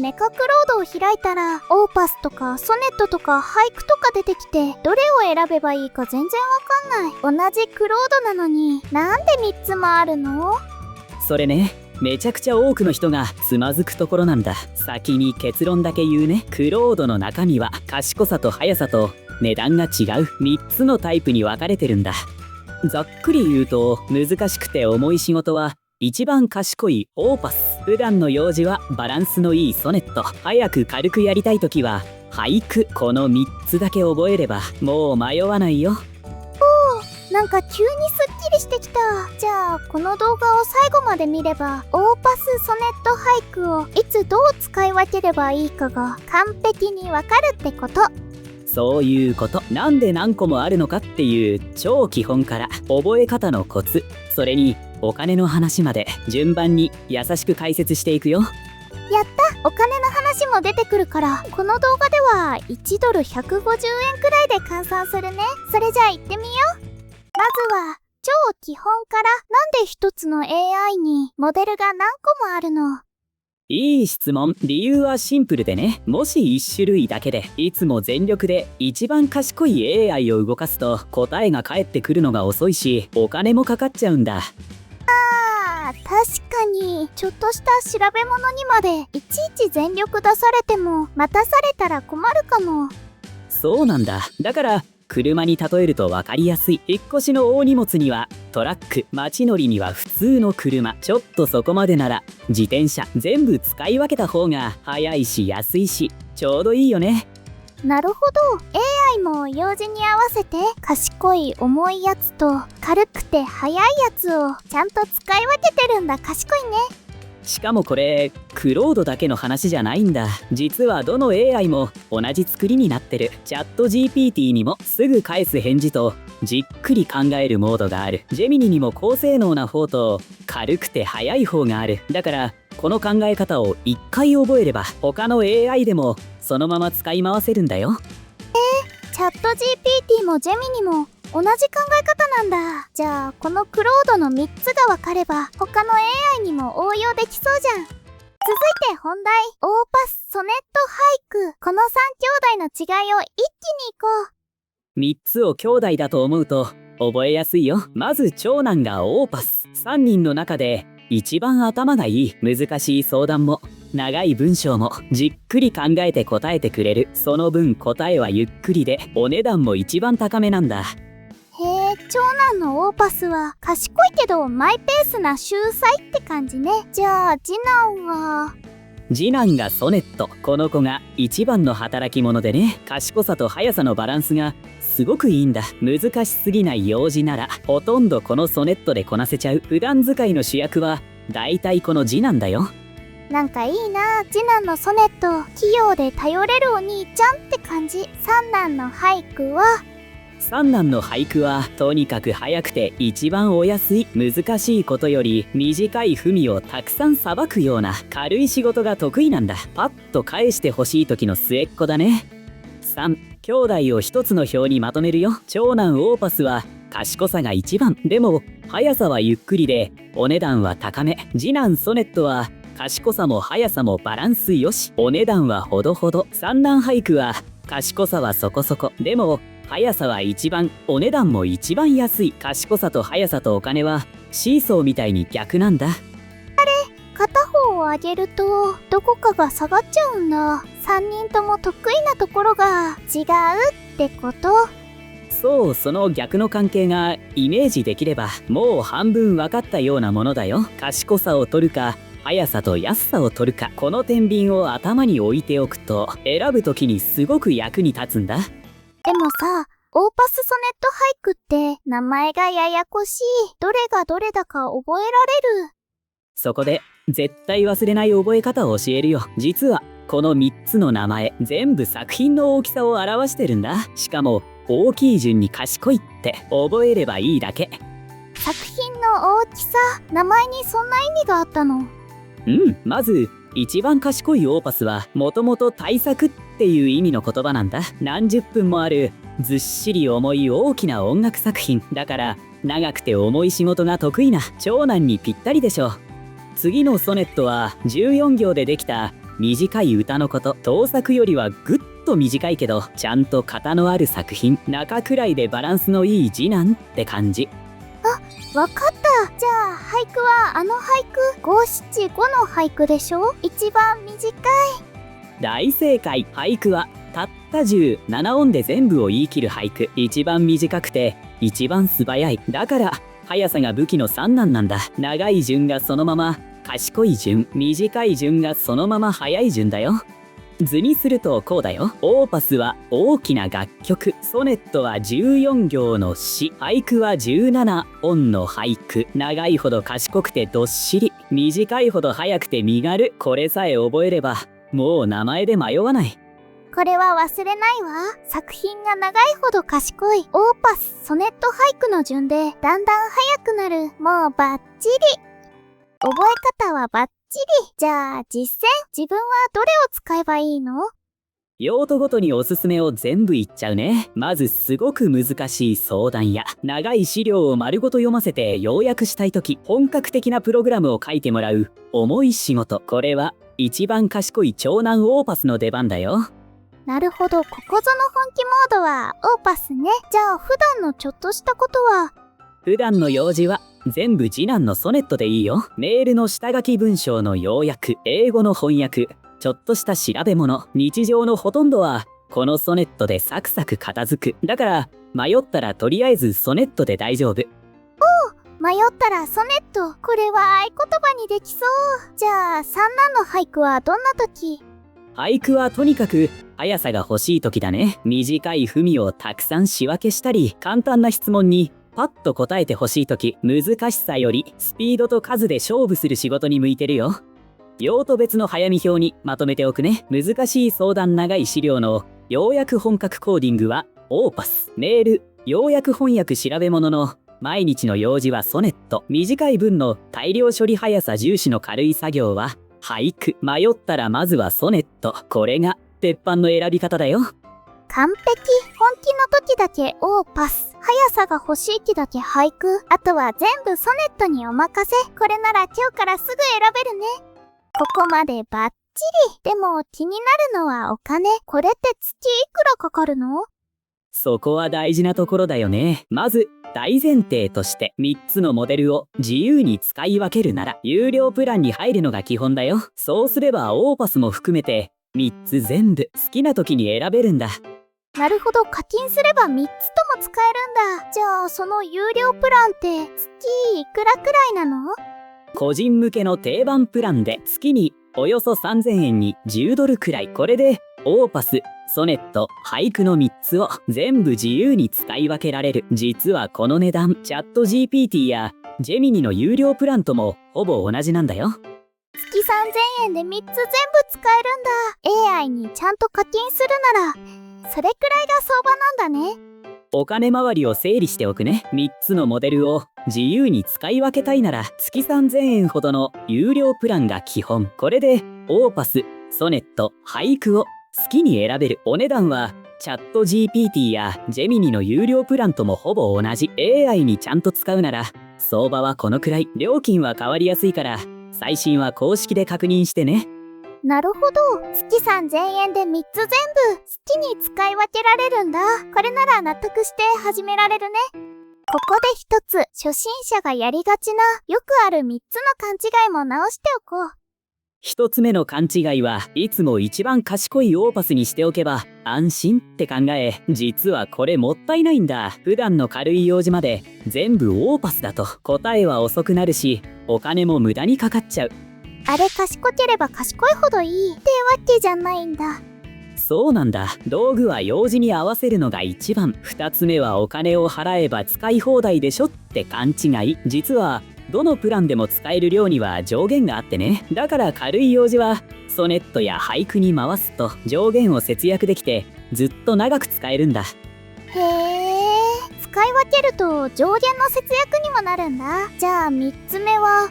メカクロードを開いたらオーパスとかソネットとか俳句とか出てきて、どれを選べばいいか全然わかんない。同じクロードなのになんで3つもあるの？それね、めちゃくちゃ多くの人がつまずくところなんだ。先に結論だけ言うね。クロードの中身は賢さと速さと値段が違う3つのタイプに分かれてるんだ。ざっくり言うと、難しくて重い仕事は一番賢いオーパス、普段の用事はバランスのいいソネット、早く軽くやりたい時は俳句。この3つだけ覚えればもう迷わないよ。なんか急にすっきりしてきた。じゃあこの動画を最後まで見れば、オーパスソネット俳句をいつどう使い分ければいいかが完璧にわかるってこと。そういうこと。なんで何個もあるのかっていう超基本から覚え方のコツ、それにお金の話まで順番に優しく解説していくよ。やった、お金の話も出てくるから、この動画では1ドル150円くらいで換算するね。それじゃあ行ってみよう。まずは超基本から。なんで一つの AI にモデルが何個もあるの？いい質問。理由はシンプルでね、もし1種類だけでいつも全力で一番賢い AI を動かすと、答えが返ってくるのが遅いし、お金もかかっちゃうんだ。確かにちょっとした調べ物にまでいちいち全力出されても待たされたら困るかも。そうなんだ。だから車に例えると分かりやすい。引っ越しの大荷物にはトラック、街乗りには普通の車、ちょっとそこまでなら自転車、全部使い分けた方が早いし安いしちょうどいいよね。なるほど。 AI も用事に合わせて賢い重いやつと軽くて速いやつをちゃんと使い分けてるんだ。賢いね。しかもこれクロードだけの話じゃないんだ。実はどの AI も同じ作りになってる。チャット GPT にもすぐ返す返事とじっくり考えるモードがある。ジェミニにも高性能な方と軽くて速い方がある。だからこの考え方を1回覚えれば他の AI でもそのまま使い回せるんだよ。チャット GPT もジェミニも同じ考え方なんだ。じゃあこのクロードの3つが分かれば他の AI にも応用できそうじゃん。続いて本題、オーパスソネット俳句。この3兄弟の違いを一気にいこう。3つを兄弟だと思うと覚えやすいよ。まず長男がオーパス。3人の中で一番頭がいい。難しい相談も長い文章もじっくり考えて答えてくれる。その分答えはゆっくりでお値段も一番高めなんだ。へえ、長男のオーパスは賢いけどマイペースな秀才って感じね。じゃあ次男は？次男がソネット。この子が一番の働き者でね、賢さと速さのバランスがすごくいいんだ。難しすぎない用事ならほとんどこのソネットでこなせちゃう。普段使いの主役はだいたいこの次男だよ。なんかいいな。次男のソネット、器用で頼れるお兄ちゃんって感じ。三男の俳句は？三男の俳句はとにかく早くて一番お安い。難しいことより短い文をたくさんさばくような軽い仕事が得意なんだ。パッと返してほしい時の末っ子だね。3兄弟を一つの表にまとめるよ。長男オーパスは賢さが一番。でも速さはゆっくりでお値段は高め。次男ソネットは賢さも速さもバランスよし、お値段はほどほど。三男俳句は賢さはそこそこ。でも速さは一番、お値段も一番安い。賢さと速さとお金はシーソーみたいに逆なんだ。片方を上げるとどこかが下がっちゃうんだ。3人とも得意なところが違うってこと？そう、その逆の関係がイメージできればもう半分分かったようなものだよ。賢さを取るか速さと安さを取るか、この天秤を頭に置いておくと選ぶ時にすごく役に立つんだ。でもさ、オーパスソネット俳句って名前がややこしい。どれがどれだか覚えられる？そこで絶対忘れない覚え方を教えるよ。実はこの3つの名前全部作品の大きさを表してるんだ。しかも大きい順に賢いって覚えればいいだけ。作品の大きさ、名前にそんな意味があったの？まず一番賢いオーパスはもともと大作っていう意味の言葉なんだ。何十分もあるずっしり重い大きな音楽作品だから、長くて重い仕事が得意な長男にぴったりでしょう。次のソネットは14行でできた短い歌のこと。盗作よりはぐっと短いけどちゃんと型のある作品。中くらいでバランスのいい次男って感じ。わかった。じゃあ俳句はあの俳句、五七五の俳句でしょ。一番短い。大正解。俳句はたった17音で全部を言い切る俳句。一番短くて一番素早い。だから速さが武器の三男なんだ。長い順がそのまま賢い順、短い順がそのまま速い順だよ。図にするとこうだよ。オーパスは大きな楽曲、ソネットは14行の詩、俳句は17音の俳句。長いほど賢くてどっしり、短いほど速くて身軽。これさえ覚えればもう名前で迷わない。これは忘れないわ。作品が長いほど賢い。オーパス、ソネット俳句の順でだんだん速くなる。もうバッチリ。覚え方はバッチリ。じゃあ実践、自分はどれを使えばいいの？用途ごとにおすすめを全部言っちゃうね。まずすごく難しい相談や長い資料を丸ごと読ませて要約したいとき、本格的なプログラムを書いてもらう重い仕事。これは一番賢い長男オーパスの出番だよ。なるほど、ここぞの本気モードはオーパスね。じゃあ普段のちょっとしたことは？普段の用事は全部次男のソネットでいいよ。メールの下書き文章の要約、英語の翻訳、ちょっとした調べ物、日常のほとんどはこのソネットでサクサク片付く。だから迷ったらとりあえずソネットで大丈夫。迷ったらソネット。これは合言葉にできそう。じゃあ三男の俳句はどんな時？俳句はとにかく速さが欲しい時だね。短い文をたくさん仕分けしたり、簡単な質問にパッと答えてほしい時、難しさよりスピードと数で勝負する仕事に向いてるよ。用途別の早見表にまとめておくね。難しい相談長い資料の要約本格コーディングはオーパス、メール、要約翻訳調べ物の毎日の用事はソネット、短い文の大量処理速さ重視の軽い作業は俳句。迷ったらまずはソネット。これが鉄板の選び方だよ。完璧。本気の時だけオーパス、速さが欲しい時だけ俳句。あとは全部ソネットにお任せ。これなら今日からすぐ選べるね。ここまでバッチリ。でも気になるのはお金。これって月いくらかかるの？そこは大事なところだよね。まず大前提として3つのモデルを自由に使い分けるなら有料プランに入るのが基本だよ。そうすればオーパスも含めて3つ全部好きな時に選べるんだ。なるほど、課金すれば3つとも使えるんだ。じゃあその有料プランって月いくらくらいなの？個人向けの定番プランで月におよそ3000円に10ドルくらい。これでオーパス、ソネット、俳句の3つを全部自由に使い分けられる。実はこの値段、チャット GPT やジェミニの有料プランともほぼ同じなんだよ。月3000円で3つ全部使えるんだ。 AI にちゃんと課金するならそれくらいが相場なんだね。お金回りを整理しておくね。3つのモデルを自由に使い分けたいなら月3000円ほどの有料プランが基本。これでオーパス、ソネット、俳句を好きに選べる。お値段はチャット GPT やジェミニの有料プランともほぼ同じ。 AI にちゃんと使うなら相場はこのくらい。料金は変わりやすいから最新は公式で確認してね。なるほど、月3000円で3つ全部好きに使い分けられるんだ。これなら納得して始められるね。ここで一つ、初心者がやりがちなよくある3つの勘違いも直しておこう。一つ目の勘違いはいつも一番賢いオーパスにしておけば安心って考え、実はこれもったいないんだ。普段の軽い用事まで全部オーパスだと答えは遅くなるしお金も無駄にかかっちゃう。あれ賢ければ賢いほどいいってわけじゃないんだ。そうなんだ。道具は用事に合わせるのが一番。二つ目はお金を払えば使い放題でしょって勘違い。実はどのプランでも使える量には上限があってね。だから軽い用事はソネットや俳句に回すと上限を節約できてずっと長く使えるんだ。へえ、使い分けると上限の節約にもなるんだ。じゃあ3つ目は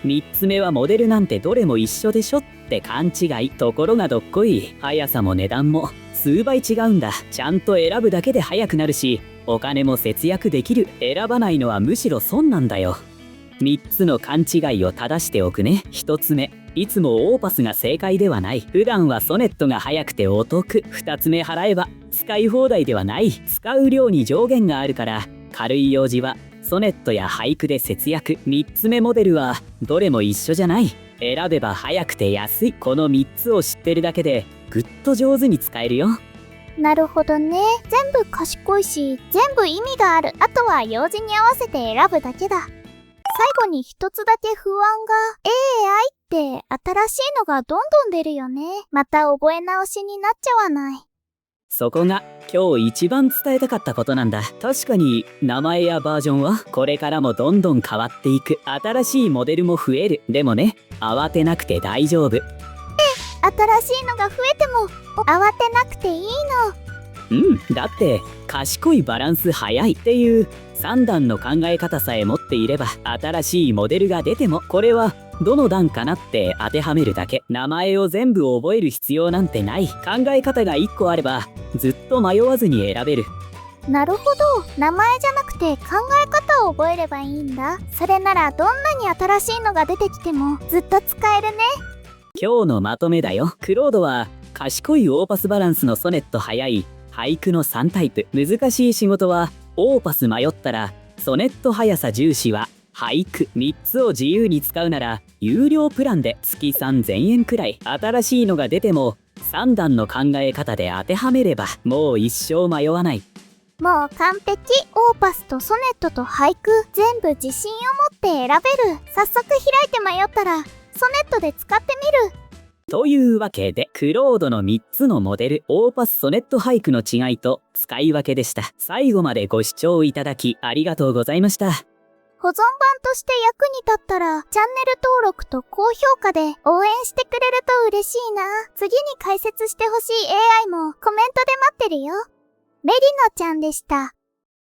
3つ目はモデルなんてどれも一緒でしょって勘違い。ところがどっこい。速さも値段も数倍違うんだ。ちゃんと選ぶだけで速くなるしお金も節約できる。選ばないのはむしろ損なんだよ。3つの勘違いを正しておくね。1つ目、いつもオーパスが正解ではない。普段はソネットが早くてお得。2つ目払えば使い放題ではない。使う量に上限があるから、軽い用事はソネットや俳句で節約。3つ目モデルはどれも一緒じゃない。選べば早くて安い。この3つを知ってるだけでぐっと上手に使えるよ。なるほどね。全部賢いし、全部意味がある。あとは用事に合わせて選ぶだけだ。最後に一つだけ不安が、AI って新しいのがどんどん出るよね。また覚え直しになっちゃわない。そこが今日一番伝えたかったことなんだ。確かに名前やバージョンはこれからもどんどん変わっていく。新しいモデルも増える。でもね、慌てなくて大丈夫。新しいのが増えても慌てなくていいの。だって賢いバランス早いっていう3段の考え方さえ持っていれば、新しいモデルが出てもこれはどの段かなって当てはめるだけ。名前を全部覚える必要なんてない。考え方が1個あればずっと迷わずに選べる。なるほど。名前じゃなくて考え方を覚えればいいんだ。それならどんなに新しいのが出てきてもずっと使えるね。今日のまとめだよ。クロードは賢いオーパスバランスのソネット早い俳句の3タイプ。難しい仕事はオーパス迷ったらソネット速さ重視は俳句。3つを自由に使うなら有料プランで月3000円くらい。新しいのが出ても3段の考え方で当てはめればもう一生迷わない。もう完璧。オーパスとソネットと俳句全部自信を持って選べる。早速開いて迷ったらソネットで使ってみる。というわけでクロードの3つのモデル、オーパスソネット俳句の違いと使い分けでした。最後までご視聴いただきありがとうございました。保存版として役に立ったらチャンネル登録と高評価で応援してくれると嬉しいな。次に解説してほしい AI もコメントで待ってるよ。メリノちゃんでした。